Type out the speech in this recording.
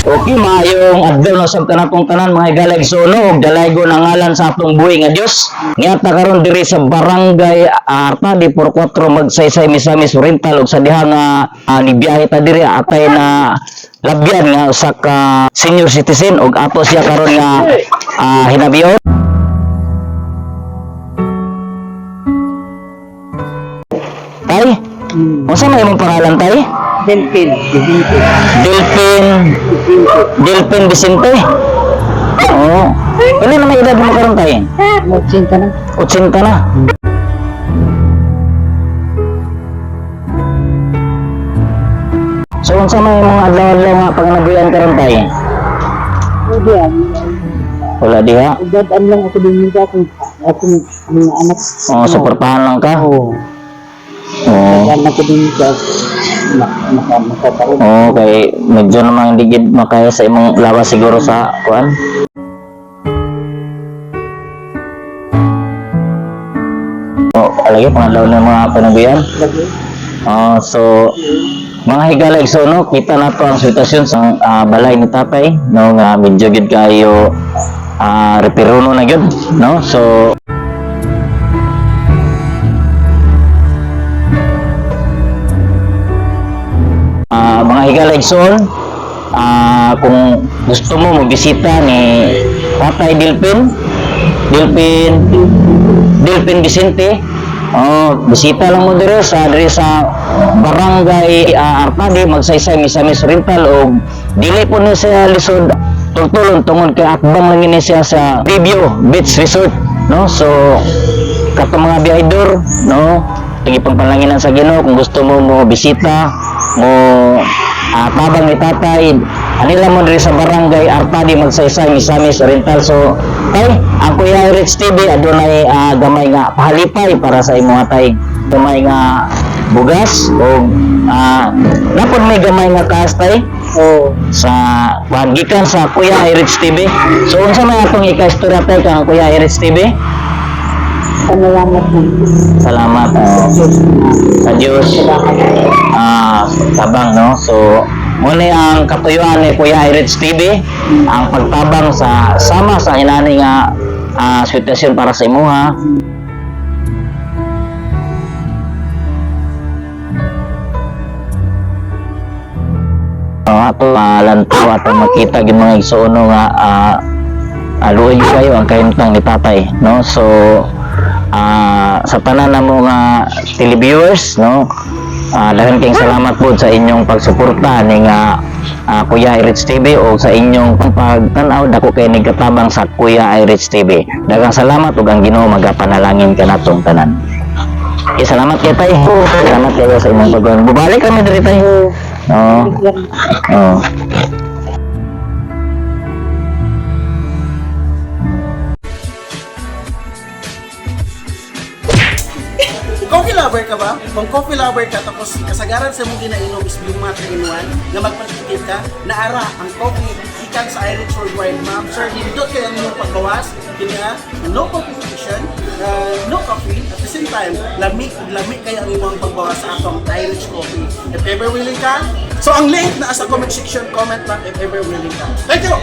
Okay, maayong adlaw na sa kanatong tanan mga higalag suno ug dalaygo na ngalan sa atong buhi nga Dios. Ngata karon diri sa barangay Arta di por 4 magsaysay Misamis Oriental ug sa diha nga nibiyahe ta diri atay na labyan nga usa ka senior citizen ug ato siya karon nga hinabiyon. Tay, unsa may imong pangalan tay? Delphin. Delphin Vicente. Oo. Ilan na may edad mo karon tay? 80 na. 80 na. So unsa may mga adlaw-adlaw nga panganabuyan karon tay? Pwede yan. Wala diha. Dadaan lang ako din nito akong mga anak. Oo, suportahan lang ka. Oo. Oo. Dadaan ako din nito. Makakaroon. Oo, kay medyo namang digid makaya sa imong lawas siguro sa kuan. Oh, alagi pangadlaw na mga panabuyan. So mga higalag so no, kita na to ang sitwasyon sa balay ni tatay no nga medyo gid kayo repiruno na gyud no. So mga higalag son kung gusto mo magbisita ni Tatay Delphin Vicente, bisita lang mo diri sa barangay Artadi magsaysay Misamis Oriental og dili po ni siya lisod tultulon tungod kay atbang lang ni siya sa Review Beach Resort no. So kato mga biyahedor no, tigipangpalanginan sa Ginoo kung gusto mo bisita mo tabang ni tatay anila mo diri sa barangay Artadi magsaysay Misamis Oriental. So ay ang Kuya Rich TV adunay gamay nga pahalipay para sa imo tay, gamay nga bugas o napon may gamay nga kastay sa gikan sa Kuya Rich TV. So unsa may atong ika-istorya tay kang Kuya Rich TV? Salamat po. Salamat sa Diyos. Tabang no. So muna ang katuyuan ni Kuya Rich TV ang pagtabang sa sama sa inani nga sitwasyon para sa imuha. Ato lanto ato makita gid mga igsuono nga aluoy kayo ang kahimtang ni tatay no. So sa tanan na mo nga televiewers no, daghang kayong salamat po sa inyong pagsuporta ni nga Kuya Rich TV o sa inyong pagtanaw dako kay nagatabang sa Kuya Rich TV. Daghang salamat ug ang Ginoo magapanalangin kanatong tanan. Salamat kay tay. Salamat kayo sa inyong pagtuon. Bubalik kami diri tay. Coffee lover ka ba? Kung coffee lover ka tapos kasagaran sa mong ginainom is Blue Matter in One na magpagtitip ka, naara ang coffee ikan sa Irish Worldwide Ma'am. Sir, hindot kayo ang inyong pagbawas, kaya no competition, no coffee, at the same time, lamig kayo ang inyong pagbawas sa atong Irish coffee. If ever willing ka, so ang link na sa comment section, comment lang if ever willing ka. Thank you!